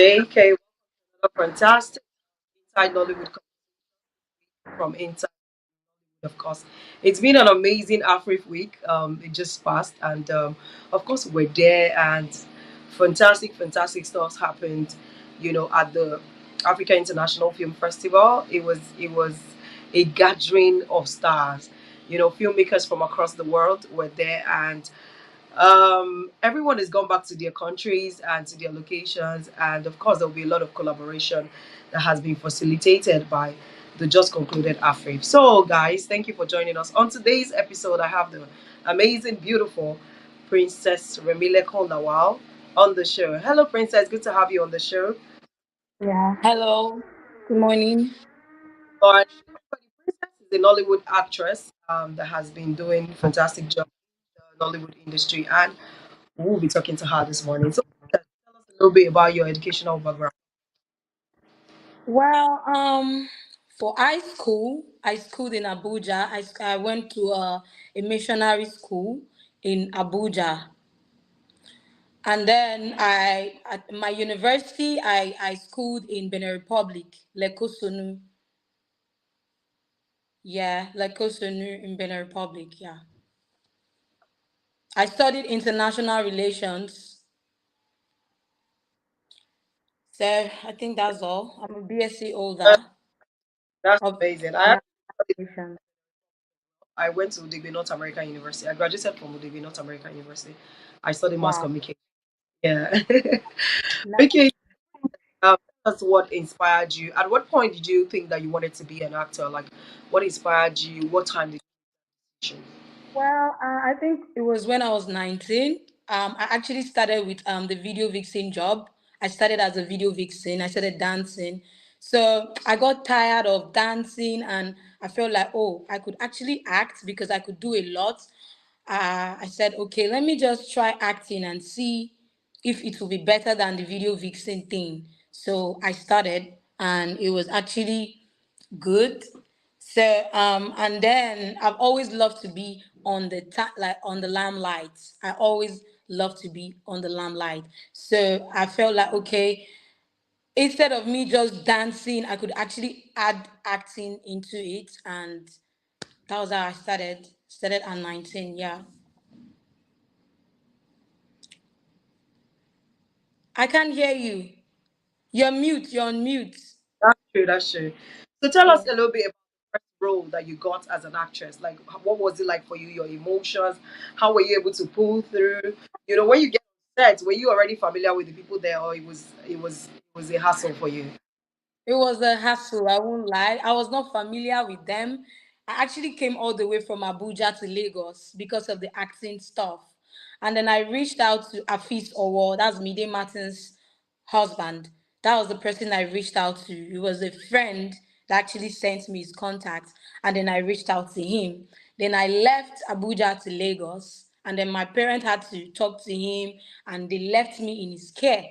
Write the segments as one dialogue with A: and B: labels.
A: JK, fantastic inside Nollywood from inside, of course. It's been an amazing Afrik week. It just passed, and of course we're there, and fantastic stuff happened. At the Africa International Film Festival, it was a gathering of stars. Filmmakers from across the world were there, and everyone has gone back to their countries and to their locations, and of course, there'll be a lot of collaboration that has been facilitated by the just concluded AFRIF. So, guys, thank you for joining us. On today's episode, I have the amazing, beautiful Princess Remilekun Lawal on the show. Hello, Princess. Good to have you on the show.
B: Yeah. Hello. Good morning.
A: But Princess is a Nollywood actress that has been doing fantastic job in the Nollywood industry, and we'll be talking to her this morning. So, tell us a little bit about your educational background.
B: Well, for high school, I schooled in Abuja. I went to a missionary school in Abuja, and then I at my university I schooled in Benin Republic, Lekosonu. Yeah, Lekosonu in Benin Republic. Yeah, I studied international relations. So I think that's all. I'm a BSc
A: That,
B: holder
A: that's
B: of
A: amazing.
B: international relations.
A: I went to Udigbe North American University. I graduated from Udigbe North American University. I studied mass
B: Wow.
A: communication. Yeah. Okay. That's what inspired you. At what point did you think that you wanted to be an actor? Like, what inspired you? What time did you?
B: Well, I think it was when I was 19. I actually started with the video vixen job. I started as a video vixen. I started dancing. So I got tired of dancing and I felt like, oh, I could actually act because I could do a lot. I said, okay, let me just try acting and see if it will be better than the video vixen thing. So I started and it was actually good. So and then I've always loved to be on the like on the limelight. I always love to be on the limelight. So I felt like okay, instead of me just dancing, I could actually add acting into it, and that was how I started. Started at 19. Yeah, I can't hear you. You're mute. You're on mute.
A: That's true. That's true. So tell us
B: Yeah.
A: a little bit about the first role that you got as an actress. Like, what was it like for you? Your emotions? How were you able to pull through? When you get on set, were you already familiar with the people there, or it was a hassle for you?
B: It was a hassle, I won't lie. I was not familiar with them. I actually came all the way from Abuja to Lagos because of the acting stuff. And then I reached out to Afis Owo, that's Mide Martin's husband. That was the person I reached out to. It was a friend that actually sent me his contact. And then I reached out to him. Then I left Abuja to Lagos. And then my parent had to talk to him and they left me in his care.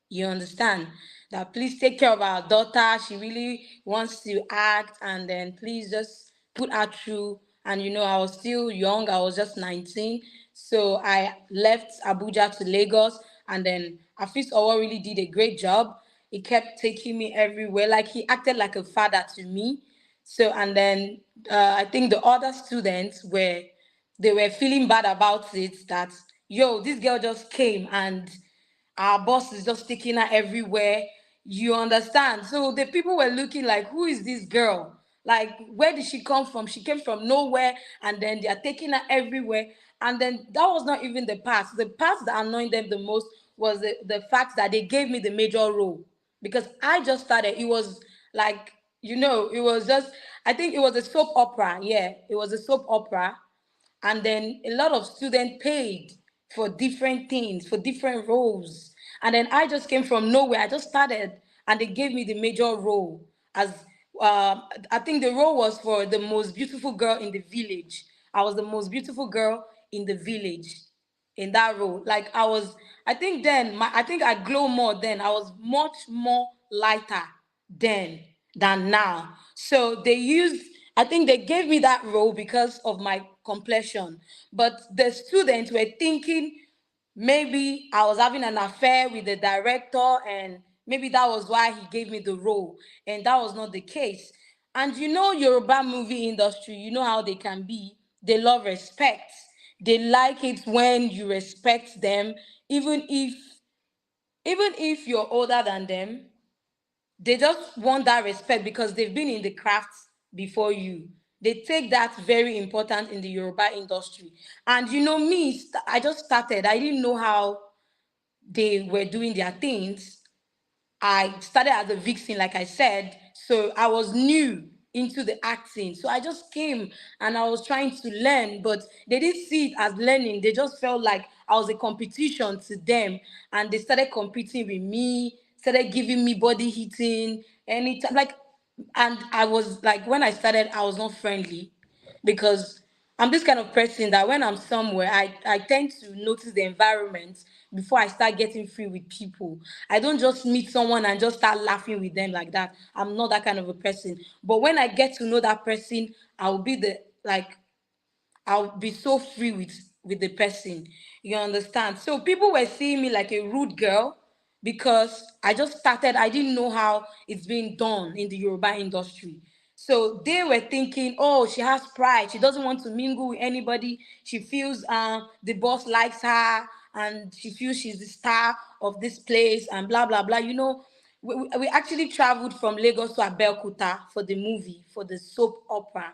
B: You understand? That please take care of our daughter. She really wants to act, and then please just put her through. And I was still young, I was just 19. So I left Abuja to Lagos, and then Afis Owo really did a great job. He kept taking me everywhere, like he acted like a father to me. So, and then I think the other students were they were feeling bad about it that yo, this girl just came and our boss is just taking her everywhere. You understand? So the people were looking like, who is this girl? Like, where did she come from? She came from nowhere, and then they are taking her everywhere. And then that was not even the part. The part that annoyed them the most was the fact that they gave me the major role because I just started. It was like, it was just, I think it was a soap opera. Yeah, it was a soap opera, and then a lot of students paid for different things, for different roles, and then I just came from nowhere. I just started and they gave me the major role as I think the role was for the most beautiful girl in the village. I was the most beautiful girl in the village in that role. Like I think then I think I glow more then. I was much more lighter then than now. So I think they gave me that role because of my complexion. But the students were thinking maybe I was having an affair with the director and Maybe that was why he gave me the role, and that was not the case. And you know, Yoruba movie industry, you know how they can be. They love respect. They like it when you respect them, even if even if you're older than them. They just want that respect because they've been in the craft before you. They take that very important in the Yoruba industry. And you know me, I just started. I didn't know how they were doing their things. I started as a vixen, like I said. So I was new into the acting. So I just came and I was trying to learn, but they didn't see it as learning. They just felt like I was a competition to them. And they started competing with me, started giving me body hitting anytime. Like, and I was like, when I started, I was not friendly because I'm this kind of person that when I'm somewhere, I tend to notice the environment before I start getting free with people. I don't just meet someone and just start laughing with them like that. I'm not that kind of a person. But when I get to know that person, I'll be the like I'll be so free with the person. You understand? So people were seeing me like a rude girl because I just started. I didn't know how it's being done in the Yoruba industry. So they were thinking, oh, she has pride. She doesn't want to mingle with anybody. She feels the boss likes her and she feels she's the star of this place and blah blah blah. You know, we actually traveled from Lagos to Abeokuta for the movie, for the soap opera.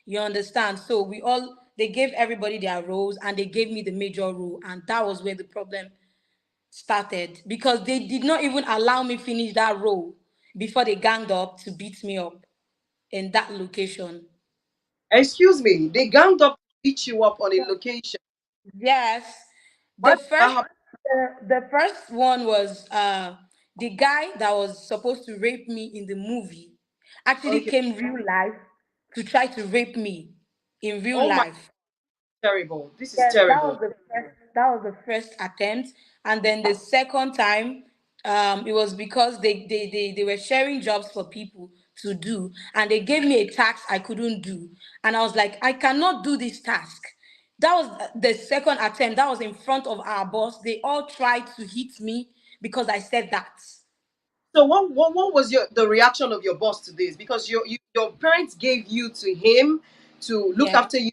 B: You understand? So we all they gave everybody their roles and they gave me the major role, and that was where the problem started because they did not even allow me finish that role before they ganged up to beat me up in that location.
A: Excuse me, they ganged up to beat you up on a location.
B: Yes,
A: Why
B: the
A: did that
B: first
A: happen?
B: the first one was the guy that was supposed to rape me in the movie actually
A: Okay.
B: came real life to try to rape me in real
A: Oh my,
B: life.
A: terrible. This is
B: Yes,
A: terrible.
B: that was the first attempt, and then the second time, it was because they were sharing jobs for people to do, and they gave me a task I couldn't do, and I was like, I cannot do this task. That was the second attempt. That was in front of our boss. They all tried to hit me because I said that.
A: So what was the reaction of your boss to this? Because your parents gave you to him to look
B: Yeah.
A: after you,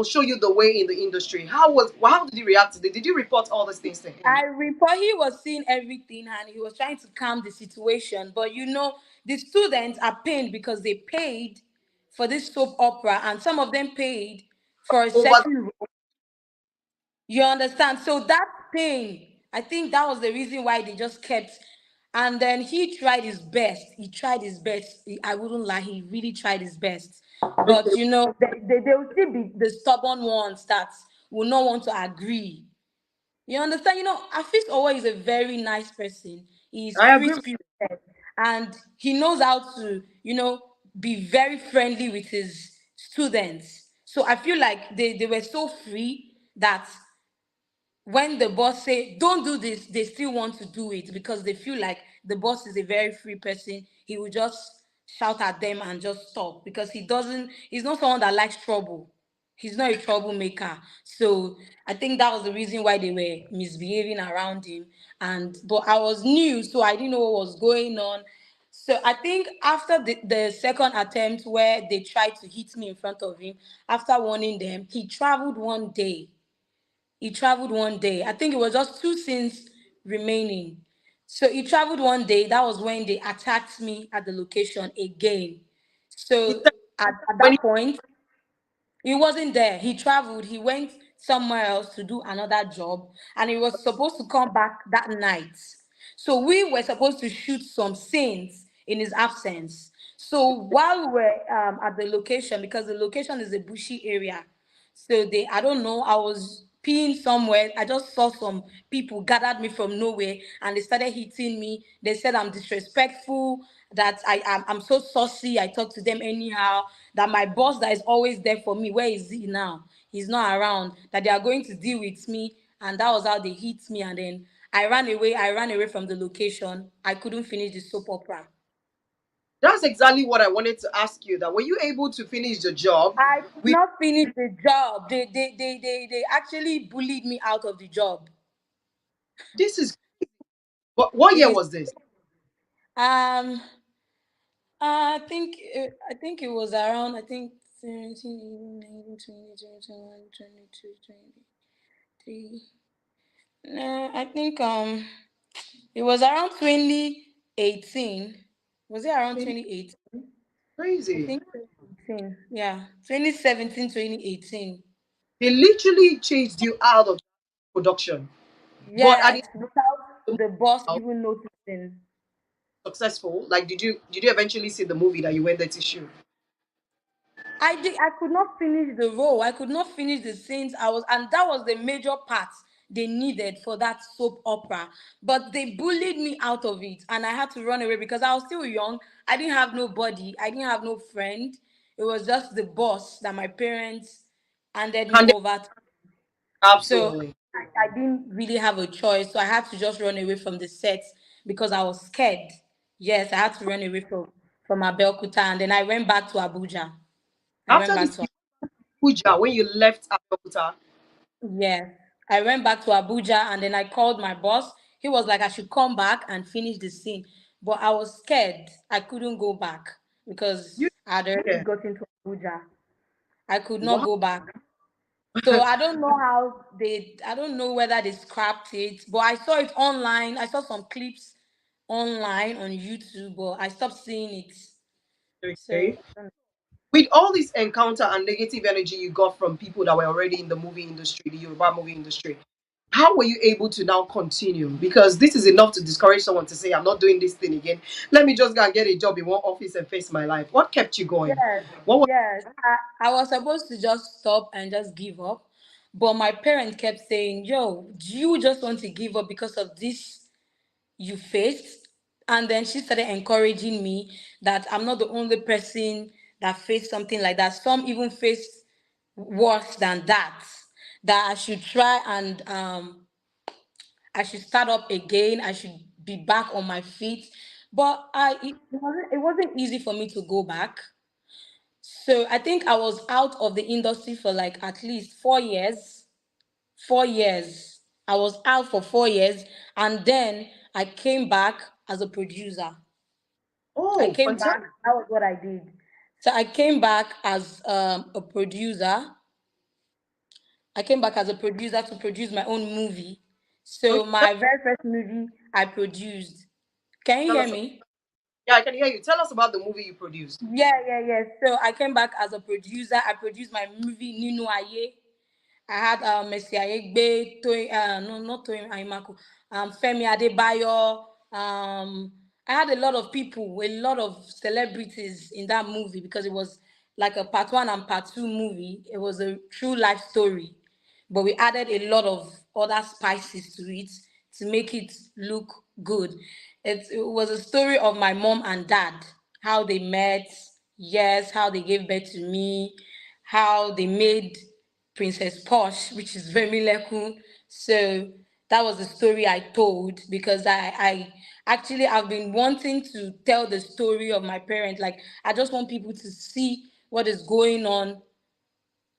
A: show you the way in the industry. How did he react to this? Did you report all these things to him?
B: I report he was seeing everything and he was trying to calm the situation. But you know, the students are pained because they paid for this soap opera and some of them paid for a
A: Over
B: certain role. You understand? So that pain, I think that was the reason why they just kept. And then he tried his best. He tried his best. I wouldn't lie. He really tried his best. But
A: okay.
B: you know, they will still be the stubborn ones that will not want to agree. You understand? You know, Afis Owo is a very nice person. He's
A: I
B: free
A: agree.
B: spirited and he knows how to, be very friendly with his students. So I feel like they were so free that when the boss say don't do this, they still want to do it because they feel like the boss is a very free person. He will just shout at them and just stop because he's not someone that likes trouble. He's not a troublemaker. So I think that was the reason why they were misbehaving around him. And but I was new, so I didn't know what was going on. So I think after the second attempt where they tried to hit me in front of him, after warning them, he traveled one day. He traveled one day. I think it was just two scenes remaining. So he traveled one day. That was when they attacked me at the location again.
A: He
B: So
A: said
B: at
A: when
B: that point, he wasn't there. He traveled. He went somewhere else to do another job, and he was supposed to come back that night. So we were supposed to shoot some scenes in his absence. So while we were at the location, because the location is a bushy area, so I don't know, I was peeing somewhere. I just saw some people gathered me from nowhere and they started hitting me. They said I'm disrespectful, that I'm so saucy. I talk to them anyhow. That my boss that is always there for me, where is he now? He's not around. That they are going to deal with me. And that was how they hit me. And then I ran away. I ran away from the location. I couldn't finish the soap opera.
A: that's exactly what I wanted to ask you. That were you able to finish the job?
B: I could
A: We
B: not finish the job. They actually bullied me out of the job.
A: this is what year
B: It
A: was this?
B: Um, I think it was around, I think 17, 18, 19, 20, 21, 22, 23. No, I think it was around 2018. Was it around 2018? I
A: Crazy.
B: think 2018. Yeah, 2017, 2018.
A: They literally chased you out of production. But at
B: Yes, without
A: the
B: the boss
A: movie,
B: even noticing.
A: successful. Like, did you eventually see the movie that you went there to shoot?
B: I could not finish the role. I could not finish the scenes. And that was the major part they needed for that soap opera. But they bullied me out of it, and I had to run away because I was still young. I didn't have nobody. I didn't have no friend. It was just the boss that my parents handed me
A: And
B: over to. So
A: absolutely.
B: I didn't really have a choice. So I had to just run away from the set because I was scared. Yes, I had to run away from Abeokuta, and then I went back to Abuja. I went
A: After
B: back
A: this
B: to
A: Puja, when you left Abeokuta,
B: Yes. I went back to Abuja and then I called my boss. He was like, I should come back and finish the scene. But I was scared. I couldn't go back because
A: you
B: I had already
A: yeah.
B: gotten to Abuja. I could not
A: Wow.
B: go back. So I don't know I don't know whether they scrapped it, but I saw it online. I saw some clips online on YouTube, but I stopped seeing it. So
A: Okay. With all this encounter and negative energy you got from people that were already in the movie industry, the Yoruba movie industry, how were you able to now continue? Because this is enough to discourage someone to say, I'm not doing this thing again. Let me just go and get a job in one office and face my life. What kept you going?
B: yes,
A: What was
B: yes. I was supposed to just stop and just give up. But my parents kept saying, Yo, do you just want to give up because of this you faced? And then she started encouraging me that I'm not the only person that faced something like that. Some even faced worse than that. That I should try and I should start up again. I should be back on my feet. But it wasn't easy for me to go back. So I think I was out of the industry for like at least 4 years. 4 years. I was out for 4 years, and then I came back as a producer. I
A: oh,
B: came back.
A: fantastic.
B: That was what I did. So I came back as a producer. I came back as a producer to produce my own movie.
A: Okay,
B: So my very first movie I produced. Can you
A: tell
B: hear
A: us.
B: me?
A: Yeah, I can hear you. Tell us about the movie you produced.
B: Yeah, yeah, yeah. So I came back as a producer. I produced my movie Ninu Aye. I had Messi Ayegbe, no, not Toyin Aimaku, Femi Adebayo. I had a lot of people, a lot of celebrities in that movie because it was like a part one and part two movie. It was a true life story, but we added a lot of other spices to it to make it look good. It was a story of my mom and dad, how they met, yes, how they gave birth to me, how they made Princess Posh, which is Remilekun. So that was the story I told because I actually I've been wanting to tell the story of my parents. Like I just want people to see what is going on,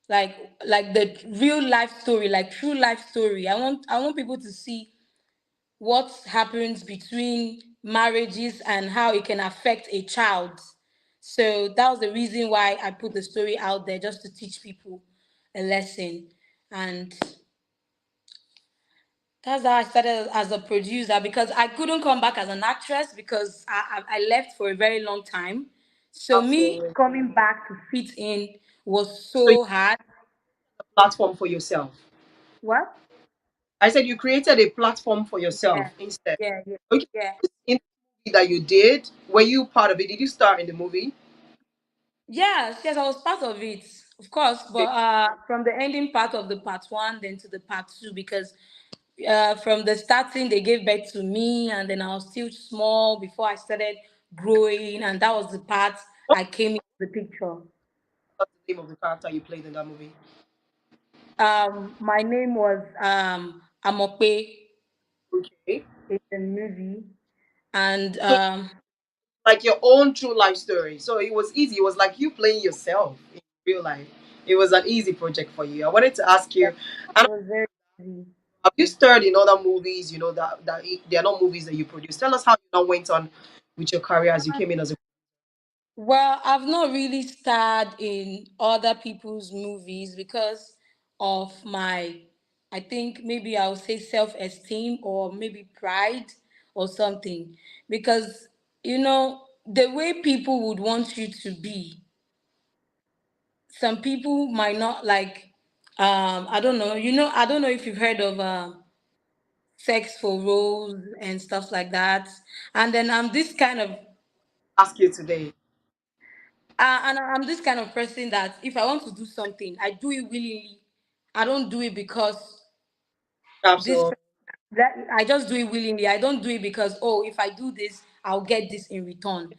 B: like like the real life story, like true life story. I want people to see what happens between marriages and how it can affect a child. So that was the reason why I put the story out there just to teach people a lesson. And that's how I started as a producer because I couldn't come back as an actress because I left for a very long time. So me
A: Absolutely.
B: coming back to fit in was
A: So you
B: so hard.
A: created a platform for yourself.
B: What?
A: I said you created a platform for
B: Yeah,
A: yourself instead.
B: yeah, yeah,
A: Okay.
B: yeah.
A: In the movie that you did, were you part of it? Did you star in the movie?
B: Yes, yes, I was part of it, of course, but from the ending part of the part one, then to the part two, because from the starting they gave birth to me, and then I was still small before I started growing, and that was the part
A: What
B: I came into the picture.
A: was the name of the character you played in that movie?
B: My name was Amope
A: Okay.
B: in the movie, and
A: So like your own true life story. So it was easy. It was like you playing yourself in real life. It was an easy project for you. I wanted to ask
B: yeah,
A: you,
B: it
A: and
B: was very easy.
A: have you starred in other movies? You know that they are not movies that you produce. Tell us how you now went on. with your career as you came in as a
B: Well, I've not really starred in other people's movies because of my, I think maybe I'll say self esteem or maybe pride or something. Because, the way people would want you to be, some people might not like, I don't know, I don't know if you've heard of sex for roles and stuff like that. And then I'm this kind of
A: ask you today.
B: and I'm this kind of person that if I want to do something, I do it willingly. I don't do it because this.
A: Absolutely.
B: That I just do it willingly. I don't do it because if I do this, I'll get this in return.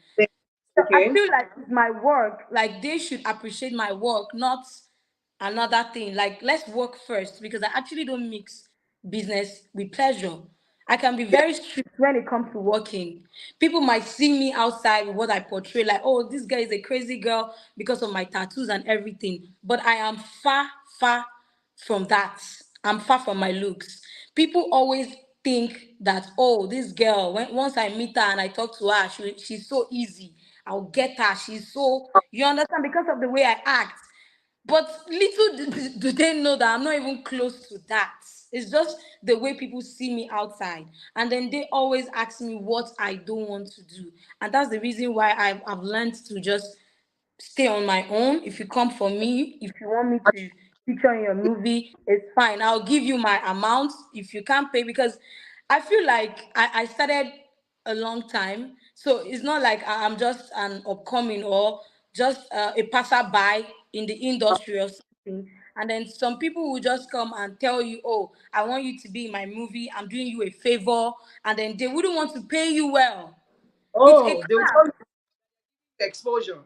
B: So I
A: Okay.
B: feel like it's my work. Like they should appreciate my work, not another thing. Like let's work first because I actually don't mix business with pleasure. I can be
A: Yeah.
B: very strict when it comes to working. People might see me outside with what I portray, like, oh, this girl is a crazy girl because of my tattoos and everything. But I am far, far from that. I'm far from my looks. People always think that, oh, this girl, once I meet her and I talk to her, she's so easy. I'll get her. She's so, you understand, because of the way I act. But little do they know that I'm not even close to that. It's just the way people see me outside. And then they always ask me what I don't want to do. And that's the reason why I've learned to just stay on my own. If you come for me, if you want me to feature in your movie, it's fine. I'll give you my amount if you can't pay because I feel like I started a long time. So it's not like I'm just an upcoming or just a passerby in the industry or something. And then some people will just come and tell you, oh, I want you to be in my movie. I'm doing you a favor. And then they wouldn't want to pay you well. It's a
A: Oh, they'll tell
B: crap.
A: you the exposure.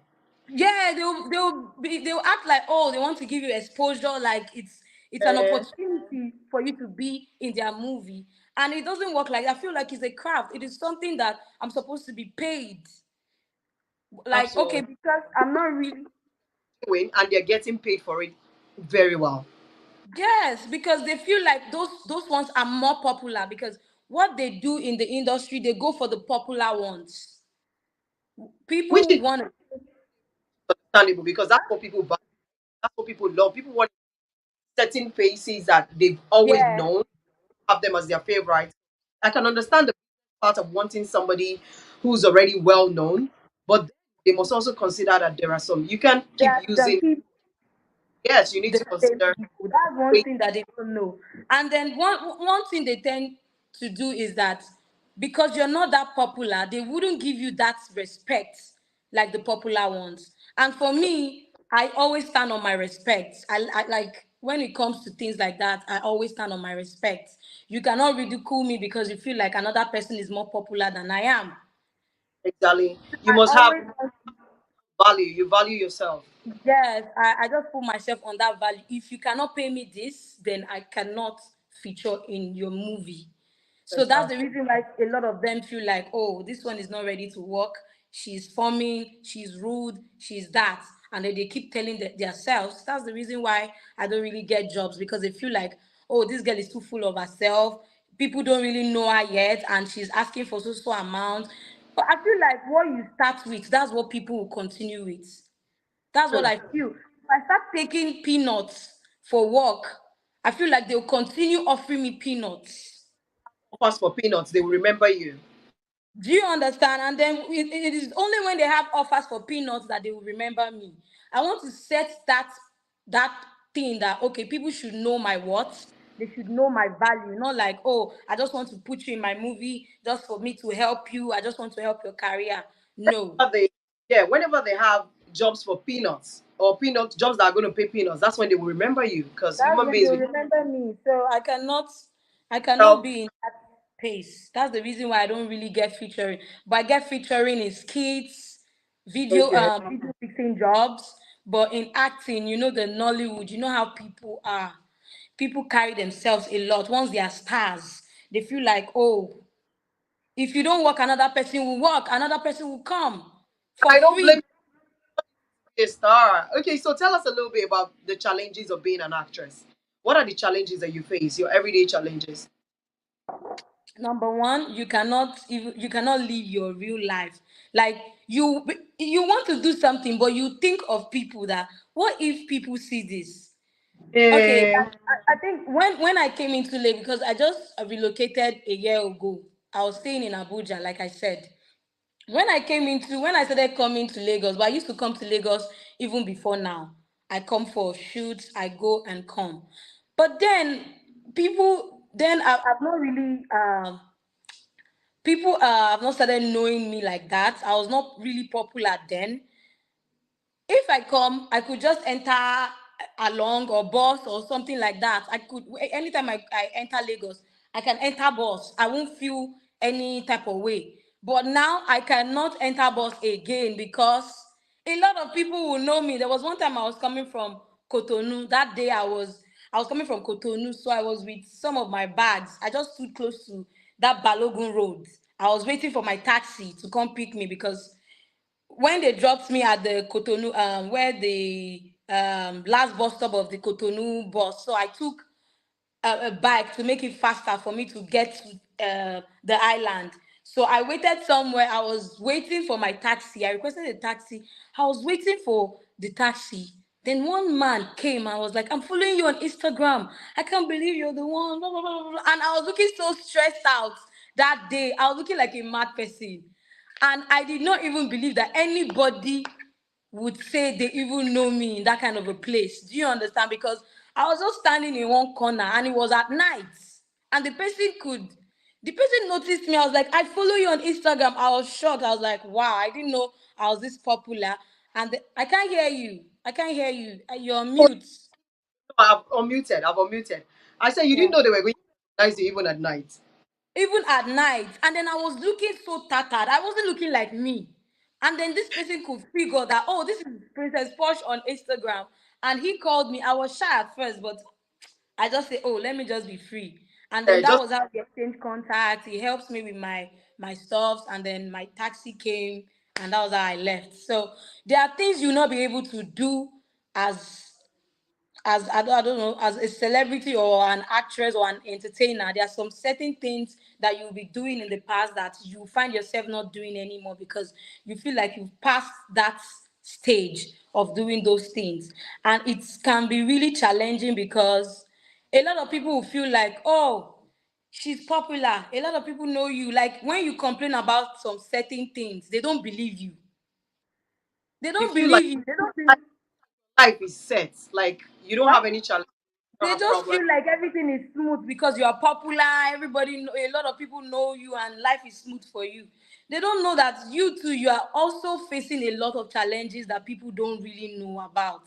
B: Yeah, they'll act like, oh, they want to give you exposure, like it's an
A: Eh,
B: opportunity for you to be in their movie. And it doesn't work like that. I feel like it's a craft. It is something that I'm supposed to be paid. Like, okay,
A: absolutely.
B: because I'm not really.
A: Win, and they're getting paid for it very well.
B: Yes, because they feel like those ones are more popular because what they do in the industry, they go for the popular ones.
A: Which
B: People
A: is
B: want to.
A: understandable because that's what people buy. That's what people love. People want certain faces that they've always
B: Yeah,
A: known, have them as their favorite. I can understand the part of wanting somebody who's already well known, but they must also consider that there are some you can
B: there
A: keep
B: are some
A: using.
B: people.
A: Yes, you need
B: The
A: to
B: same
A: consider.
B: people. That's one
A: Wait,
B: thing that they don't know. And then one thing they tend to do is that because you're not that popular, they wouldn't give you that respect like the popular ones. And for me, I always stand on my respect. I like when it comes to things like that, I always stand on my respect. You cannot ridicule me because you feel like another person is more popular than I am.
A: exactly. You
B: I
A: must have
B: always
A: value. You value yourself.
B: Yes, I just put myself on that value. If you cannot pay me this, then I cannot feature in your movie. So that's the
A: Exactly.
B: reason why a lot of them feel like, oh, this one is not ready to work. She's forming, she's rude, she's that. And then they keep telling themselves. That's the reason why I don't really get jobs because they feel like, oh, this girl is too full of herself. People don't really know her yet, and she's asking for so amount. But I feel like what you start with, that's what people will continue with. That's what
A: Hmm.
B: I feel. If I start taking peanuts for work, I feel like they'll continue offering me peanuts.
A: Offers for peanuts, they will remember you.
B: Do you understand? And then it is only when they have offers for peanuts that they will remember me. I want to set that thing that okay, people should know my worth. They should know my value. Not like, oh, I just want to put you in my movie just for me to help you. I just want to help your career. No.
A: They, yeah, whenever they have jobs for peanuts or peanut jobs that are going to pay peanuts, that's when they will remember you because
B: That's
A: human
B: when
A: beings
B: they'll
A: will
B: remember me. So I cannot
A: help.
B: be in that pace. That's the reason why I don't really get featuring. But I get featuring in skits,
A: Okay.
B: video fixing jobs. But in acting, the Nollywood, you know how people are. People carry themselves a lot. Once they are stars, they feel like, oh, if you don't work, another person will work, another person will come for
A: I don't
B: free.
A: blame you, a star. Okay, so tell us a little bit about the challenges of being an actress. What are the challenges that you face, your everyday challenges?
B: Number one, you cannot live your real life. Like you want to do something, but you think of people that what if people see this? Okay,
A: Eh,
B: I think when I came into Lagos, because I just relocated a year ago. I was staying in Abuja, like I said. When I started coming to Lagos, but I used to come to Lagos even before now. I come for shoots, I go and come. But then I've not really people have not started knowing me like that. I was not really popular then. If I come, I could just enter along or bus or something like that. I could anytime I enter Lagos, I can enter bus. I won't feel any type of way. But now I cannot enter bus again because a lot of people will know me. There was one time I was coming from Cotonou. That day I was coming from Cotonou, so I was with some of my bags. I just stood close to that Balogun Road. I was waiting for my taxi to come pick me because when they dropped me at the Cotonou, where the last bus stop of the Cotonou bus, so I took a bike to make it faster for me to get to the island. So I waited somewhere. I was waiting for my taxi. I requested a taxi. I was waiting for the taxi. Then one man came and was like, "I'm following you on Instagram. I can't believe you're the one." Blah, blah, blah, blah, blah. And I was looking so stressed out that day. I was looking like a mad person. And I did not even believe that anybody would say they even know me in that kind of a place. Do you understand? Because I was just standing in one corner and it was at night. And the person noticed me. I was like, "I follow you on Instagram." I was shocked. I was like, wow, I didn't know I was this popular. I can't hear you. I can't hear you. You're on
A: oh,
B: mute.
A: no, I've unmuted. I've unmuted. I said you didn't know they were going to recognize you even at night.
B: Even at night. And then I was looking so tattered. I wasn't looking like me. And then this person could figure that, oh, this is Princess Posh on Instagram. And he called me. I was shy at first, but I just say, oh, let me just be free. And then that
A: Just
B: was how we exchanged contact. He helps me with my stuffs, and then my taxi came, and that was how I left. So there are things you'll not be able to do as I don't know, as a celebrity or an actress or an entertainer. There are some certain things that you'll be doing in the past that you find yourself not doing anymore because you feel like you've passed that stage of doing those things. And it can be really challenging because a lot of people will feel like, oh, she's popular. A lot of people know you. Like when you complain about some certain things, they don't believe you. They
A: you
B: don't
A: feel like
B: believe you. They don't believe
A: life is set. Like you don't have
B: what?
A: any challenge, you don't
B: They
A: have
B: just
A: problems.
B: feel like everything is smooth because you are popular. A lot of people know you, and life is smooth for you. They don't know that you too, you are also facing a lot of challenges that people don't really know about,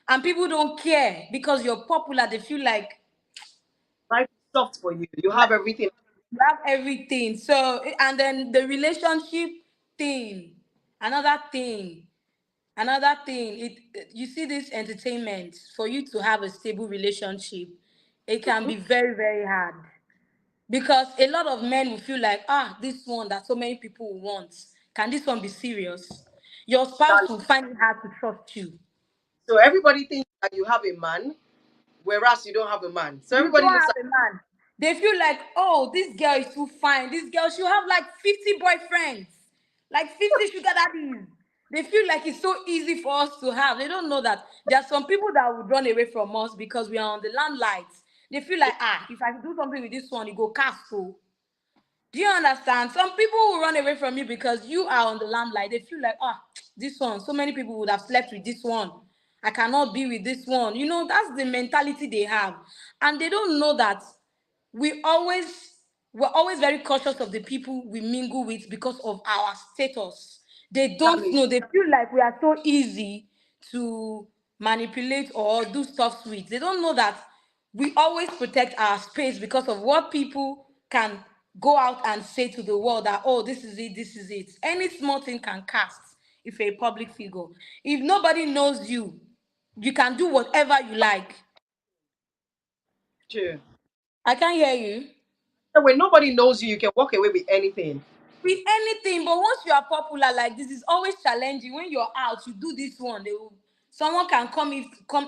B: and people don't care because you're popular. They feel like
A: Life is soft for you. You have everything.
B: you have everything. So, and then the relationship thing, another thing, another thing. You see this entertainment for you to have a stable relationship. It can be very very hard because a lot of men will feel like, ah, this one that so many people will want, can this one be serious? Your spouse will find it hard to trust you.
A: So everybody thinks that you have a man, whereas you don't have a man. So
B: You
A: everybody
B: don't
A: looks
B: have
A: at
B: a man. They feel like, oh, this girl is too fine. This girl, she'll have like 50 boyfriends, like 50 sugar daddies. They feel like it's so easy for us to have. They don't know that there are some people that would run away from us because we are on the landlights. They feel like, ah, if I do something with this one, it go cast. So do you understand? Some people will run away from you because you are on the limelight. They feel like, ah, this one, so many people would have slept with this one. I cannot be with this one. You know, that's the mentality they have. And they don't know that we always we're always very cautious of the people we mingle with because of our status. They don't
A: exactly.
B: know. They feel like we are so easy to manipulate or do stuff with. They don't know that we always protect our space because of what people can go out and say to the world that, oh, this is it, this is it. Any small thing can cast if you're a public figure. If nobody knows you, you can do whatever you like.
A: True.
B: I can't hear you.
A: So when nobody knows you, you can walk away with anything.
B: With anything, but once you are popular like this, it's always challenging. When you're out, you do this one, someone can come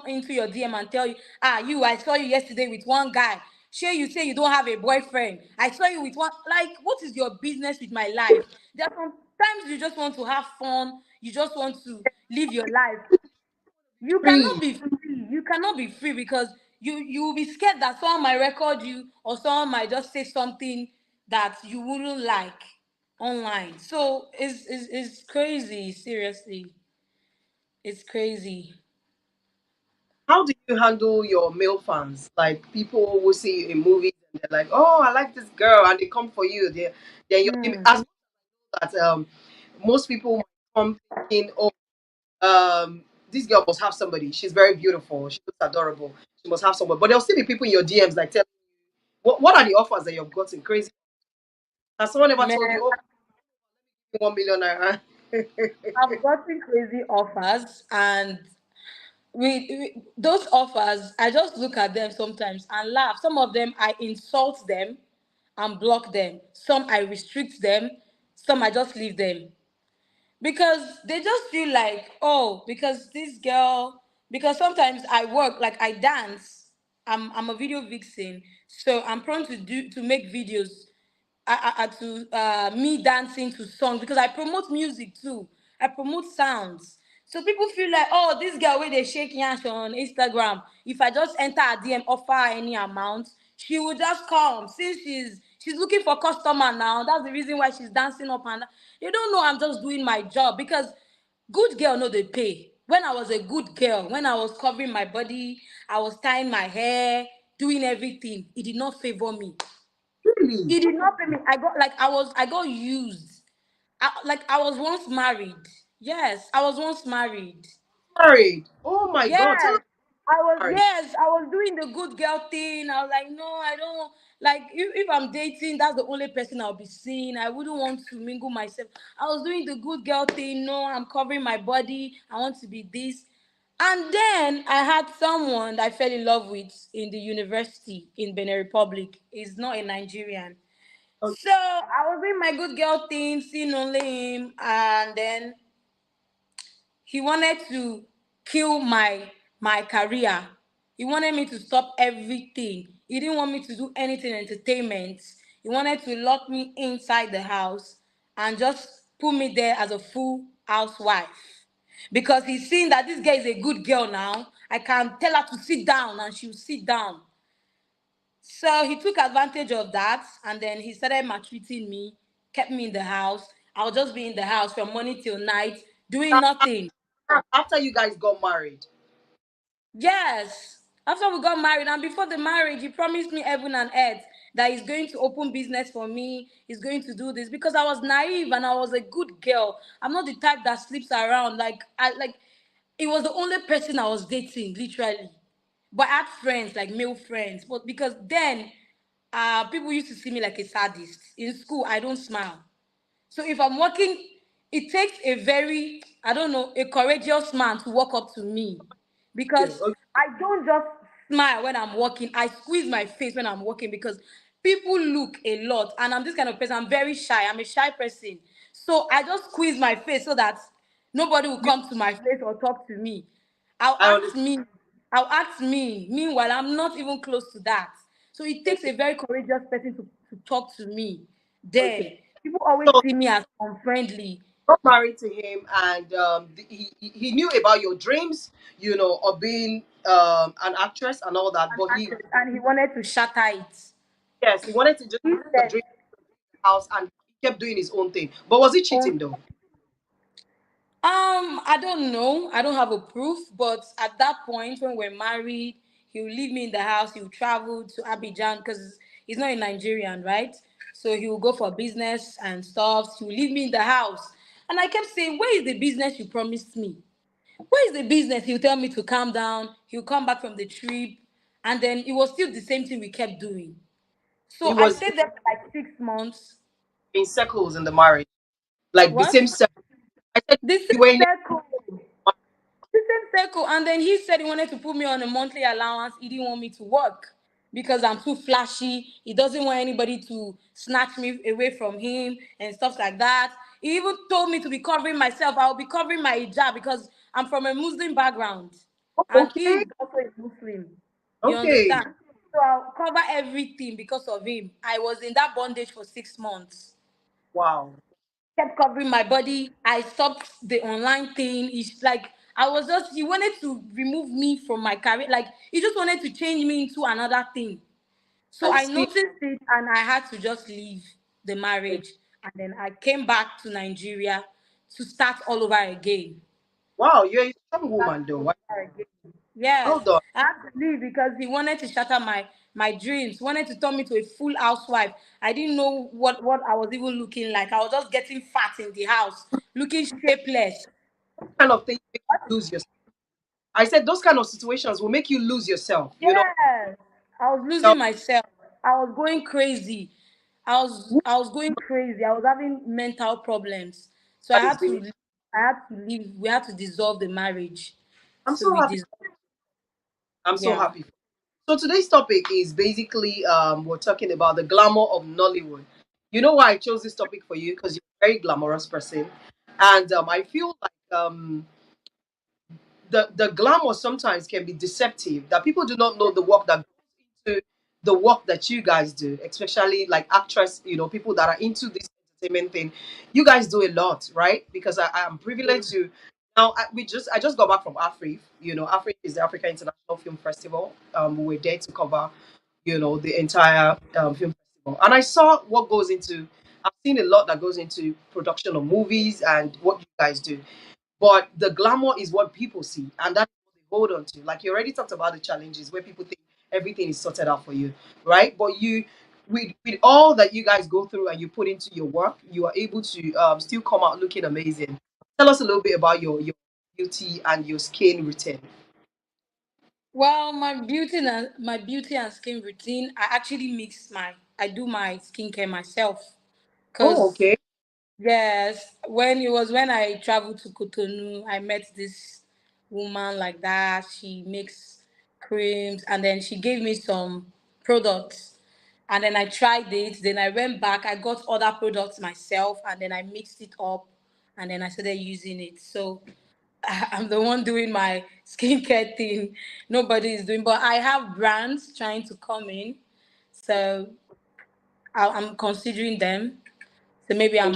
B: into your DM and tell you, ah, you, I saw you yesterday with one guy. Sure, you say you don't have a boyfriend. I saw you with one. Like, what is your business with my life? There are sometimes you just want to have fun. You just want to live your life. You cannot
A: Free.
B: be free. You cannot be free because you will be scared that someone might record you or someone might just say something that you wouldn't like online. So it's crazy. Seriously, it's crazy.
A: How do you handle your male fans? Like people will see you in movies and they're like, "Oh, I like this girl," and they come for you. They're your
B: Hmm.
A: as that most people might come thinking, "Oh, this girl must have somebody. She's very beautiful. She looks adorable. She must have someone." But there'll still be people in your DMs like, "Tell what are the offers that you've gotten? Crazy." Has someone ever
B: Man,
A: told you, "Oh, 1 million naira"?
B: I've gotten crazy offers, and those offers, I just look at them sometimes and laugh. Some of them I insult them and block them. Some I restrict them. Some I just leave them because they just feel like, oh, because this girl, because sometimes I work, like I dance. I'm a video vixen, so I'm prone to make videos to me dancing to songs because I promote music too. I promote sounds. So people feel like, oh, this girl where they shake hands on Instagram. If I just enter a DM, offer her any amount, she will just come. Since she's looking for customer now, that's the reason why she's dancing up and you don't know I'm just doing my job because good girl no they pay. When I was a good girl, when I was covering my body, I was tying my hair, doing everything, it did not favor me.
A: Really?
B: He did not pay me. I got used. I was once married. Yes, I was once married.
A: Married? Oh my God! Tell us
B: Yes, I was.
A: married.
B: Yes, I was doing the good girl thing. I was like, no, I don't like. If I'm dating, that's the only person I'll be seeing. I wouldn't want to mingle myself. I was doing the good girl thing. No, I'm covering my body. I want to be this. And then I had someone that I fell in love with in the university in Benin Republic. He's not a Nigerian.
A: Oh,
B: So I was doing my good girl thing, seeing only him, and then he wanted to kill my career. He wanted me to stop everything. He didn't want me to do anything entertainment. He wanted to lock me inside the house and just put me there as a full housewife. Because he's seen that this girl is a good girl now. I can tell her to sit down and she'll sit down. So he took advantage of that and then he started maltreating me, kept me in the house. I'll just be in the house from morning till night, doing nothing.
A: after you guys got married.
B: Yes. After we got married and before the marriage, he promised me heaven and earth that he's going to open business for me. He's going to do this because I was naive and I was a good girl. I'm not the type that sleeps around. It was the only person I was dating, literally. But I had friends, like male friends. But because then people used to see me like a sadist. In school, I don't smile. So if I'm working, it takes a very, I don't know, a courageous man to walk up to me
A: Okay,
B: because
A: okay.
B: I don't just smile when I'm working. I squeeze my face when I'm working because people look a lot. And I'm this kind of person. I'm very shy. I'm a shy person. So I just squeeze my face so that nobody will
A: You,
B: come to my face or talk to me. I'll
A: I
B: ask
A: understand.
B: me. I'll ask me. Meanwhile, I'm not even close to that. So it takes
A: Okay.
B: a very courageous person to talk to me. Then
A: Okay.
B: people always
A: So
B: see me as unfriendly.
A: you got married to him, and he knew about your dreams, of being an actress and all that.
B: An
A: But he,
B: actress, and he wanted to shatter it.
A: yes, he wanted to just
B: He
A: your
B: said,
A: dream house, and he kept doing his own thing. But was he
B: "Oh,
A: cheating though?
B: I don't know. I don't have a proof, but at that point when we're married, he will leave me in the house. He will travel to Abidjan because he's not a Nigerian, right? So he will go for business and stuff. He will leave me in the house, and I kept saying, "Where is the business you promised me? Where is the business?" He'll tell me to calm down. He'll come back from the trip, and then it was still the same thing we kept doing.
A: He
B: So I
A: was
B: stayed there for like 6 months.
A: in circles in the marriage, like the
B: What?
A: same circle. I said
B: The
A: you were
B: same
A: in
B: circle. The same circle. And then he said he wanted to put me on a monthly allowance. He didn't want me to work because I'm too flashy. He doesn't want anybody to snatch me away from him and stuff like that. He even told me to be covering myself. I'll be covering my hijab because I'm from a Muslim background. And
A: okay,
B: he's also a Muslim. You
A: okay.
B: understand? So I'll cover everything because of him. I was in that bondage for 6 months.
A: Wow.
B: Kept covering my body. I stopped the online thing. It's like I was just he wanted to remove me from my career. Like he just wanted to change me into another thing. So
A: I
B: I
A: see.
B: noticed it and I had to just leave the marriage. And then I came back to Nigeria to start all over again.
A: Wow, you're a strong
B: Start
A: woman, though.
B: all
A: Wow.
B: over again. Yes.
A: Well done.
B: I had to leave because he wanted to shatter my dreams, wanted to turn me to a full housewife. I didn't know what I was even looking like. I was just getting fat in the house, looking shapeless.
A: Kind of thing make you lose yourself. I said those kind of situations will make you lose yourself. You know,
B: Yes. I was
A: self
B: losing myself. I was going crazy. I was going crazy. I was having mental problems. So
A: that is really.
B: I had to leave. We had to dissolve the marriage.
A: I'm
B: So
A: so
B: we
A: happy.
B: dissolved.
A: I'm so
B: Yeah.
A: happy. So today's topic is basically we're talking about the glamour of Nollywood. You know why I chose this topic for you? Because you're a very glamorous person, and I feel like the glamour sometimes can be deceptive. That people do not know the work that goes into the work that you guys do, especially like actress. You know, people that are into this entertainment thing. You guys do a lot, right? Because I am privileged to. Now I just got back from Afrif. You know, Afrif is the Africa International Film Festival. We were there to cover, you know, the entire film festival, and I saw what goes into. I've seen a lot that goes into production of movies and what you guys do, but the glamour is what people see, and that's what they hold on to. Like you already talked about the challenges where people think everything is sorted out for you, right? But you, with all that you guys go through and you put into your work, you are able to still come out looking amazing. Tell us a little bit about your beauty and your skin routine.
B: Well, my beauty and skin routine, I actually I do my skincare myself.
A: Oh,
B: Cause
A: okay.
B: yes, when I traveled to Cotonou, I met this woman like that. She makes creams and then she gave me some products. And then I tried it. Then I went back. I got other products myself and then I mixed it up and then I started using it. So I'm the one doing my skincare thing. Nobody is doing, but I have brands trying to come in. So I'm considering them. So maybe
A: And you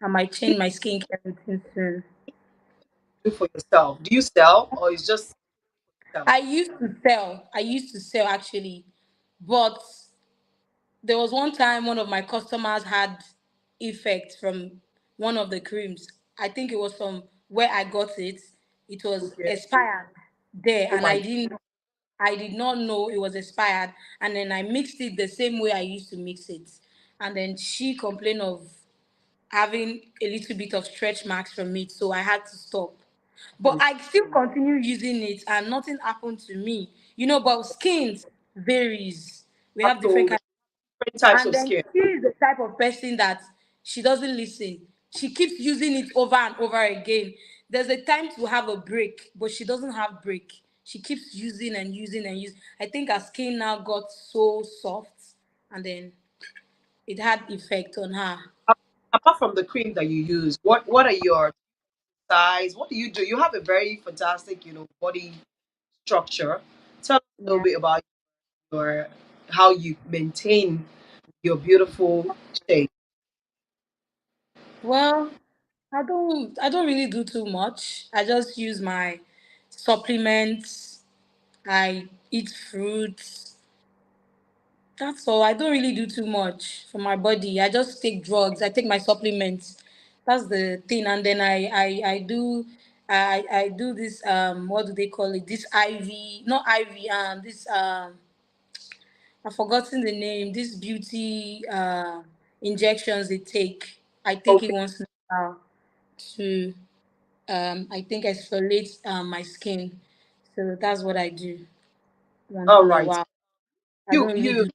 B: I might change my skincare routine soon.
A: do for yourself. Do you sell or it's just yourself?
B: I used to sell actually, but there was one time one of my customers had effect from one of the creams. I think it was from where I got it. It was
A: Okay.
B: expired there,
A: Oh
B: and
A: my.
B: I did not know it was expired. And then I mixed it the same way I used to mix it. And then she complained of having a little bit of stretch marks from it, so I had to stop. But I still continue using it, and nothing happened to me. But skins varies. We have different
A: So
B: kinds.
A: different types
B: And
A: of
B: then
A: skin.
B: she is the type of person that she doesn't listen. She keeps using it over and over again. There's a time to have a break, but she doesn't have break. She keeps using and using and using. I think her skin now got so soft, and then it had effect on her.
A: A- Apart from the cream that you use, what are your size? What do you do? You have a very fantastic, you know, body structure. Tell us a little
B: Yeah.
A: bit about your how you maintain your beautiful shape.
B: Well, I don't really do too much. I just use my supplements. I eat fruits. That's all. I don't really do too much for my body. I just take drugs. I take my supplements. That's the thing. And then I do this what do they call it? This IV, not IV, this I've forgotten the name. This beauty injections they take. I take it
A: Okay.
B: once in a while to I think exfoliate my skin. So that's what I do once
A: All
B: in a
A: right.
B: while. I
A: You
B: don't really
A: you
B: do.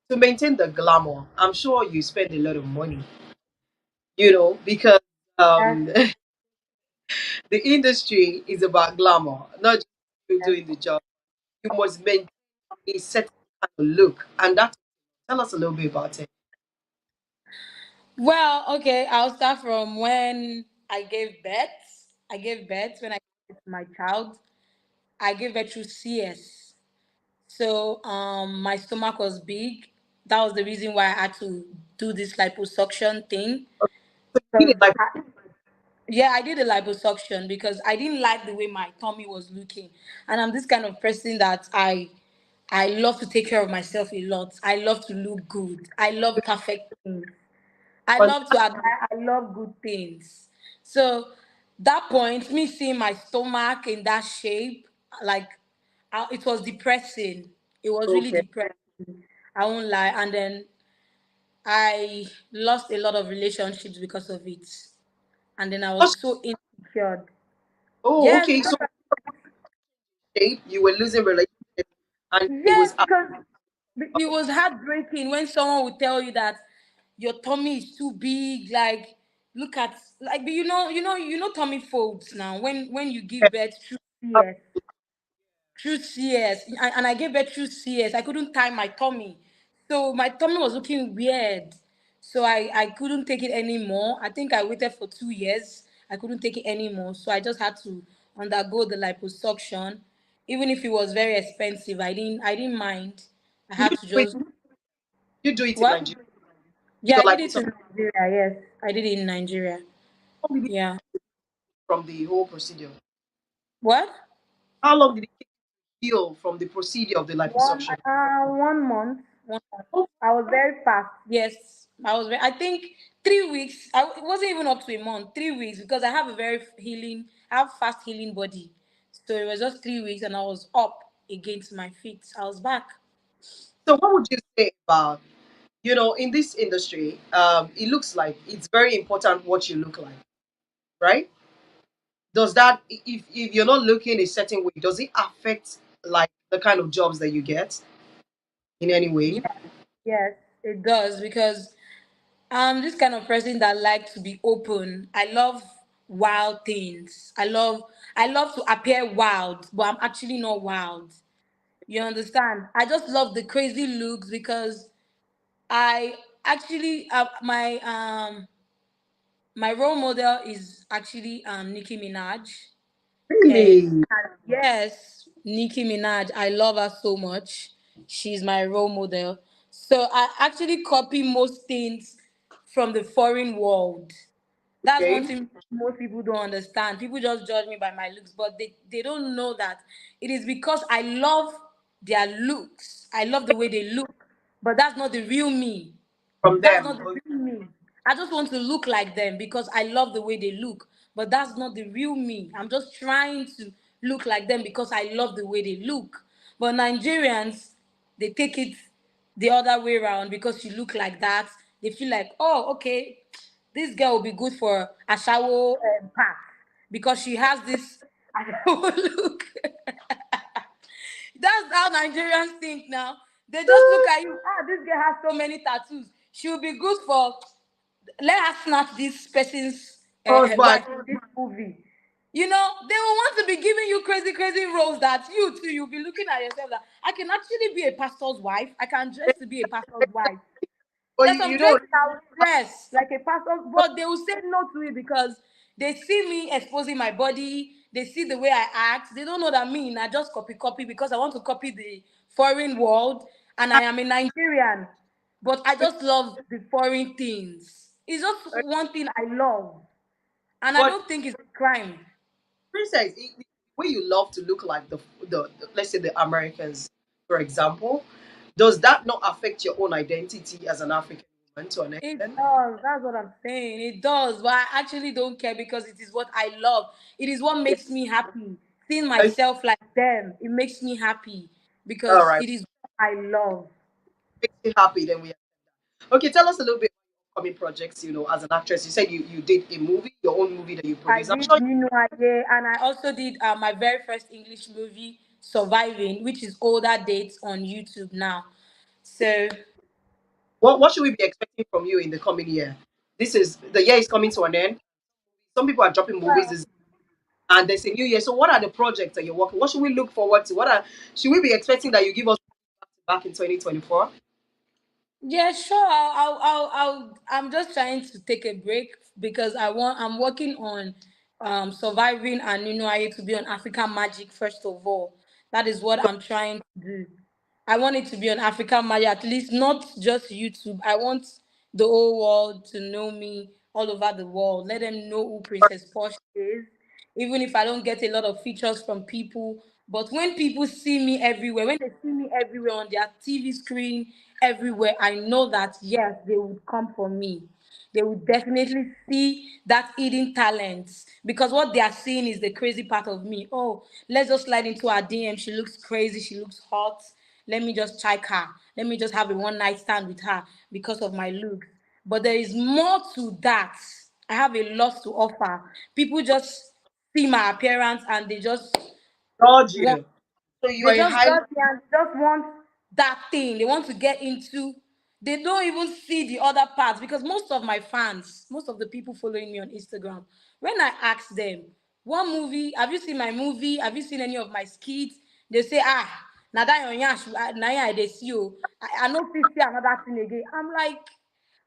A: to maintain the glamour, I'm sure you spend a lot of money, you know, because um the industry is about glamour, not just you doing the job. You must maintain a certain kind of look. And that tell us a little bit about it.
B: Well, okay, I'll start from when I gave birth. When I gave birth to my child. I gave birth through CS. So my stomach was big. That was the reason why I had to do this liposuction thing.
A: So you did
B: Because
A: it like
B: yeah, I did a liposuction because I didn't like the way my tummy was looking, and I'm this kind of person that I love to take care of myself a lot. I love to look good. I love perfect things. I
A: one.
B: love to admire. I love good things. So that point, me seeing my stomach in that shape, like it was depressing. It was really
A: Okay.
B: depressing. I won't lie. And then I lost a lot of relationships because of it. And then I
A: What's-
B: was so insecure.
A: Oh,
B: Yes,
A: okay. So shape you were losing relationships, and it
B: yes,
A: was
B: because it was heartbreaking when someone would tell you that your tummy is too big. Like, look at like tummy folds now. When you give birth through CS, through CS, and I gave birth through CS. I couldn't tie my tummy, so my tummy was looking weird. So I couldn't take it anymore. I think I waited for 2 years. I couldn't take it anymore, so I just had to undergo the liposuction. Even if it was very expensive, I didn't mind. I
A: did
B: had
A: you
B: to
A: do it?
B: just
A: You do it in
B: what?
A: Nigeria?
B: Yeah,
A: Your
B: I did it
A: liposuction.
B: in Nigeria. Yes, I did it in Nigeria.
A: How long did it
B: Yeah.
A: from the whole procedure?
B: What?
A: How long did it take to heal from the procedure of the liposuction?
B: 1 month. 1 month.
A: Oh,
B: I was very fast. Yes, I was very. I think 3 weeks. It wasn't even up to a month. 3 weeks because I have a very healing. I have fast healing body. So it was just 3 weeks, and I was up against my feet. I was back.
A: so what would you say about, in this industry, it looks like it's very important what you look like, right? Does that, if you're not looking a certain way, does it affect like the kind of jobs that you get in any way?
B: Yeah. Yes, it does because I'm this kind of person that like to be open. I love wild things. I love to appear wild, but I'm actually not wild. You understand? I just love the crazy looks because I actually my role model is actually Nicki Minaj. And
A: Really?
B: yes, Nicki Minaj, I love her so much. She's my role model. So I actually copy most things from the foreign world. That's one
A: Okay.
B: thing most people don't understand. People just judge me by my looks, but they don't know that it is because I love their looks. I love the way they look, but that's not the real me.
A: From
B: That's
A: them.
B: not the real me. I just want to look like them because I love the way they look, but that's not the real me. I'm just trying to look like them because I love the way they look. But Nigerians, they take it the other way around because you look like that. They feel like, oh, okay, this girl will be good for a shower pack because she has this look. That's how Nigerians think now. They just look at you. Ah, this girl has so many tattoos. She will be good for. Let her snatch this person's
A: Husband.
B: wife in this movie. They will want to be giving you crazy, crazy roles that you too, you'll be looking at yourself that I can actually be a pastor's wife. I can dress to be a pastor's wife.
A: But
B: There's
A: you,
B: some
A: you know,
B: dresses I will dress like a pastor, but they will say no to it because they see me exposing my body. They see the way I act. They don't know that me, I just copy because I want to copy the foreign world, and I am a Nigerian. But I just love the foreign things. It's just one thing I love, and I
A: but
B: don't think it's a crime.
A: Princess, the way you love to look like the let's say the Americans, for example, does that not affect your own identity as an African woman to an
B: It
A: extent?
B: does. That's what I'm saying. It does. But I actually don't care because it is what I love. It is what makes me happy. Seeing
A: Okay,
B: myself like them, it makes me happy
A: all
B: because
A: right,
B: it is what I love.
A: makes you happy. Then we okay. Tell us a little bit about upcoming projects. As an actress, you said you did a movie, your own movie that you
B: I
A: produced. I'm
B: did
A: sure.
B: Nino Aye, and I also did my very first English movie, Surviving, which is older dates on YouTube now. So
A: What should we be expecting from you in the coming year? This is the year is coming to an end. Some people are dropping movies, and there's a new year. So, what are the projects that you're working? What should we look forward to? What are should we be expecting that you give us back in 2024?
B: yeah, sure. I'm just trying to take a break because I'm working on surviving and to be on African Magic first of all. That is what I'm trying to do. I want it to be on African Magic, at least not just YouTube. I want the whole world to know me all over the world. Let them know who Princess Posh is. Even if I don't get a lot of features from people. But when people see me everywhere, when they see me everywhere on their TV screen, everywhere, I know that yes, they would come for me. They would definitely see that hidden talents, because what they are seeing is the crazy part of me. Oh, let's just slide into her DM. She looks crazy. She looks hot. Let me just check her. Let me just have a one night stand with her because of my look. But there is more to that. I have a lot to offer. People just see my appearance and they just
A: Dodge
B: want,
A: you. So you're
B: they
A: a
B: just
A: highly
B: judge me and just want that thing. They want to get into. They don't even see the other parts, because most of my fans, most of the people following me on Instagram, when I ask them, "What movie? Have you seen my movie? Have you seen any of my skits?" They say, "Ah, now that your yash, now I see you. I know see another thing again." I'm like,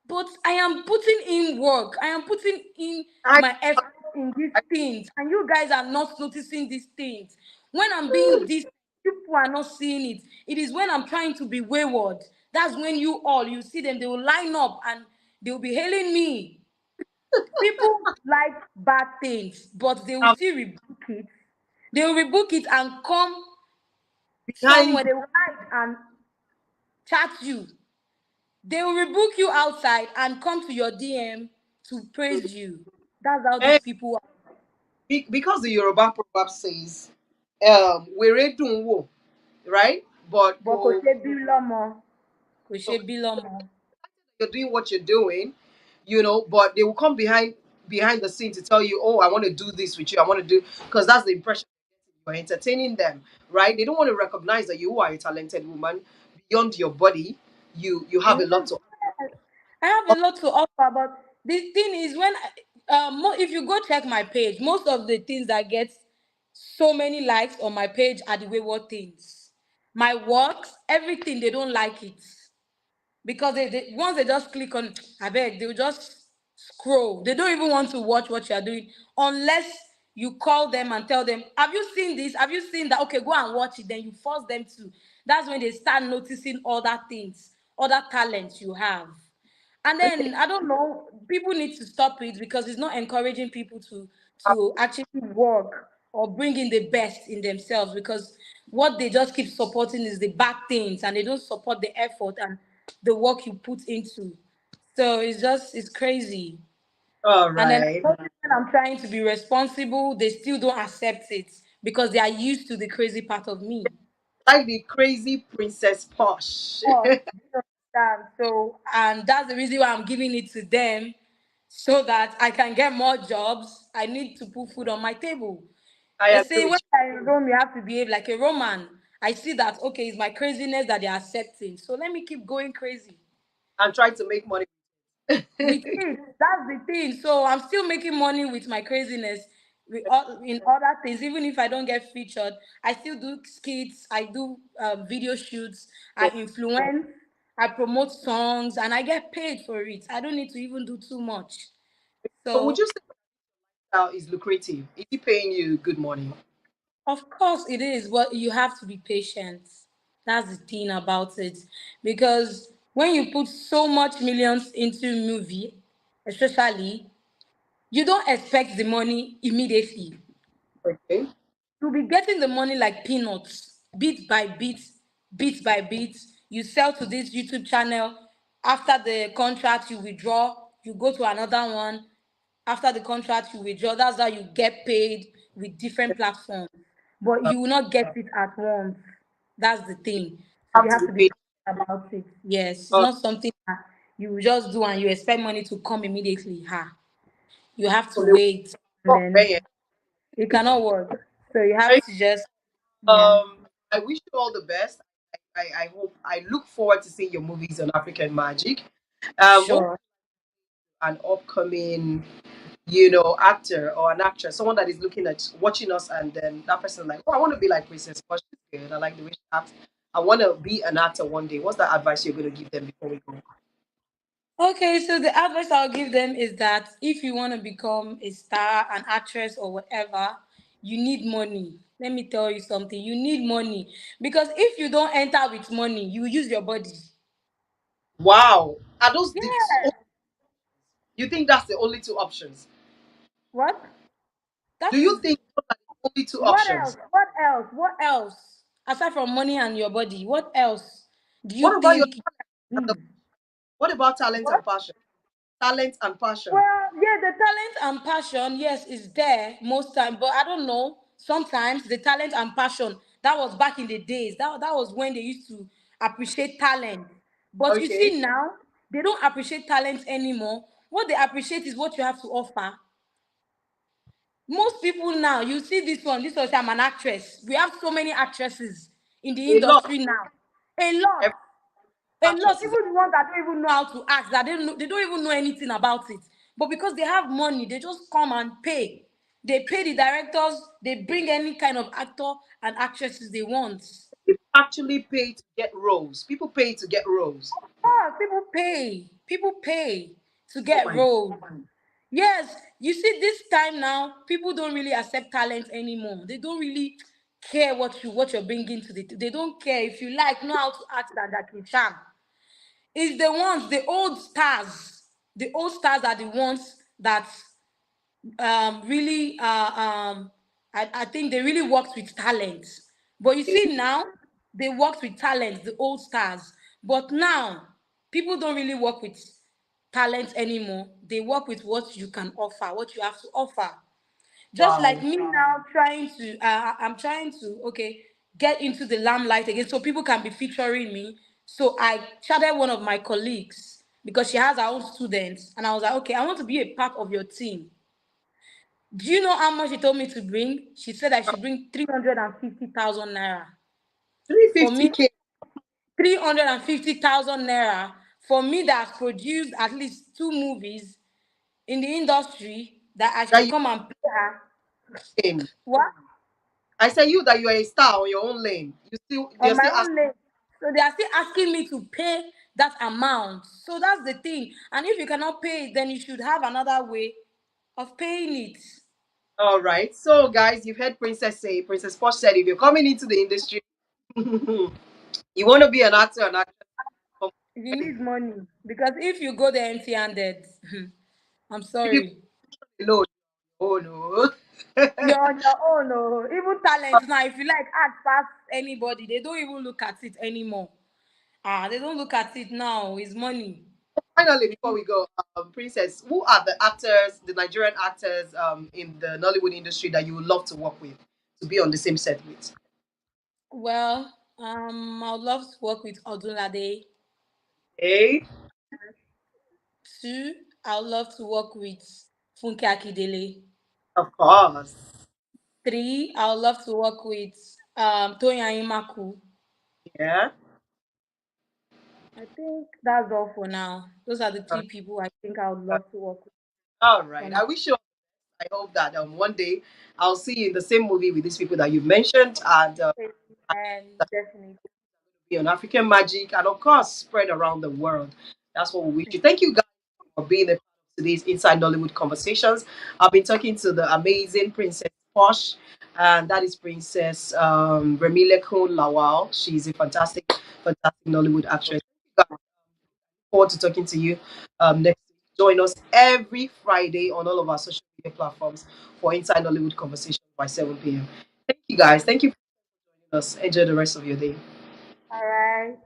B: but I am putting in work. I am putting in
A: I,
B: my effort in these
A: I
B: things, and you guys are not noticing these things. When I'm being this, people are not seeing it. It is when I'm trying to be wayward. That's when you see them. They will line up and they will be hailing me. People like bad things, but they will
A: am
B: still rebook it. They will rebook it and come somewhere.
A: behind
B: They will hide and chat you. They will rebuke you outside and come to your DM to praise you. That's how
A: eh,
B: these people are.
A: because the Yoruba proverb says, "Were dun wo," right? But
B: But kò
A: go,
B: ṣe bí lọ́mọ. Kò ṣe
A: so
B: bí lọ́mọ.
A: you're doing what you're doing, but they will come behind the scene to tell you, "Oh, I want to do this with you. I want to do," because that's the impression you're entertaining them, right? They don't want to recognize that you are a talented woman beyond your body. You have a lot
B: Yes.
A: to.
B: I have a lot to offer, but the thing is, if you go check my page, most of the things that get so many likes on my page are the wayward things. My works, everything, they don't like it. Because they once they just click on, I beg, they'll just scroll. They don't even want to watch what you're doing unless you call them and tell them, "Have you seen this? Have you seen that? Okay, go and watch it." Then you force them to. That's when they start noticing other things, other talents you have. And then I don't know, people need to stop it, because it's not encouraging people to actually work or bring in the best in themselves, because what they just keep supporting is the bad things, and they don't support the effort and the work you put into. So it's crazy.
A: All
B: And then
A: right.
B: when I'm trying to be responsible, they still don't accept it because they are used to the crazy part of me.
A: Like the crazy Princess Posh.
B: Oh, you understand? So, and that's the reason why I'm giving it to them, so that I can get more jobs. I need to put food on my table.
A: I
B: They
A: agree
B: say when
A: with you.
B: I Rome, you have to behave like a Roman. I see that, okay, it's my craziness that they're accepting. So let me keep going crazy
A: I'm trying to make money.
B: with it. That's the thing. So I'm still making money with my craziness in other things. Even if I don't get featured, I still do skits. I do video shoots. I
A: So,
B: influence. I promote songs, and I get paid for it. I don't need to even do too much.
A: so would
B: So
A: you say that is lucrative? Is he paying you good money?
B: of course it is, but you have to be patient. That's the thing about it. Because when you put so much millions into movie, especially, you don't expect the money immediately.
A: Okay.
B: You'll be getting the money like peanuts, bit by bit, bit by bit. You sell to this YouTube channel. After the contract, you withdraw. You go to another one. After the contract, you withdraw. That's how you get paid with different platforms. But
A: Uh,
B: you will not get it at once. That's the thing. So
A: have
B: you
A: to
B: have
A: be
B: to be
A: paid.
B: patient about it. Yes, it's
A: Uh,
B: not something that you will just do and you expect money to come immediately. Ha. You have to
A: so they
B: wait, and
A: will
B: then
A: pay it.
B: it cannot work. So you
A: Hey,
B: have to just, yeah.
A: I wish you all the best. I hope I look forward to seeing your movies on African Magic. What
B: Sure.
A: an upcoming, actor or an actress, someone that is looking at watching us, and then that person like, oh, I want to be like Princess Posh. She's good. I like the way she acts. I want to be an actor one day. What's that advice you're going to give them before we go?
B: Okay, so the advice I'll give them is that if you want to become a star, an actress, or whatever, you need money. Let me tell you something. You need money because if you don't enter with money, you use your body.
A: Wow. Are those the
B: Yeah.
A: you think that's the only two options?
B: What?
A: Do
B: That
A: you
B: is
A: think those are the only two
B: what else?
A: options?
B: What else? What else? Aside from money and your body, what else do
A: What
B: you
A: about your
B: think you
A: talent and
B: can do?
A: what about talent
B: What?
A: and passion? Talent and passion.
B: Well, yeah, the talent and passion, yes, is there most time, but I don't know. Sometimes the talent and passion that was back in the days. That was when they used to appreciate talent. But you
A: Okay.
B: see now, they don't appreciate talent anymore. What they appreciate is what you have to offer. Most people now, you see this one. This was I'm an actress. We have so many actresses in the
A: A lot.
B: industry now. A lot.
A: Every
B: A lot,
A: actress is
B: even the ones that don't even know how to act, that they don't even know anything about it. But because they have money, they just come and pay. They pay the directors, they bring any kind of actor and actresses they want.
A: people actually pay to get roles. People pay to get roles.
B: Ah, people pay. People pay to
A: Oh
B: get
A: my
B: roles. Yes, you see, this time now, people don't really accept talent anymore. They don't really care what you're bringing to the. They don't care if you like know how to act that you can. It's the ones, the old stars. The old stars are the ones that really I think they really worked with talent. But you
A: God.
B: see now, they worked with talent, the old stars. But now, people don't really work with talent anymore. They work with what you can offer, what you have to offer. Just like
A: Wow.
B: me now trying to I'm trying to get into the limelight again so people can be featuring me. So I chatted one of my colleagues because she has her own students, and I was like, okay, I want to be a part of your team. Do you know how much she told me to bring? She said I should bring 350,000 naira for me.
A: 350K
B: 350,000 naira for me that has produced at least two movies in the industry, that I
A: that
B: should
A: you
B: come and pay her.
A: in.
B: What?
A: I say you that you are a star on your own lane. You still they're
B: On my
A: still asking
B: own name. So they are still asking me to pay that amount. So that's the thing. And if you cannot pay it, then you should have another way of paying it.
A: all right. So guys, you've heard Princess say, Princess Posh said if you're coming into the industry, you want to be an actor, an actress from
B: You
A: ready.
B: need money. Because if you go there empty handed, I'm
A: If you
B: sorry.
A: alone, oh no.
B: You're on your own. Oh. Even talent now, if you like act past anybody, they don't even look at it anymore. They don't look at it now. It's money.
A: Finally, before we go, Princess, who are the actors, the Nigerian actors in the Nollywood industry that you would love to work with, to be on the same set with?
B: Well, I would love to work with Odunlade.
A: Hey,
B: 2, I would love to work with Funke Akindele.
A: of course.
B: 3, I would love to work with Toyin Imaku.
A: Yeah.
B: I think that's all for now. Those are the three people I think I would love to work with.
A: All
B: For
A: right.
B: now.
A: I wish you. I hope that one day I'll see you in the same movie with these people that you mentioned, and
B: And definitely.
A: be on African Magic, and of course spread around the world. That's what we wish you. Thank you guys for being a part of today's Inside Nollywood conversations. I've been talking to the amazing Princess Posh, and that is Princess Remilekun Lawal. She's a fantastic Nollywood actress. Thank you guys. Forward to talking to you next week. Join us every Friday on all of our social media platforms for Inside Nollywood conversations by 7 p.m. Thank you guys. Thank you for joining us. Enjoy the rest of your day.
B: All right. Bye.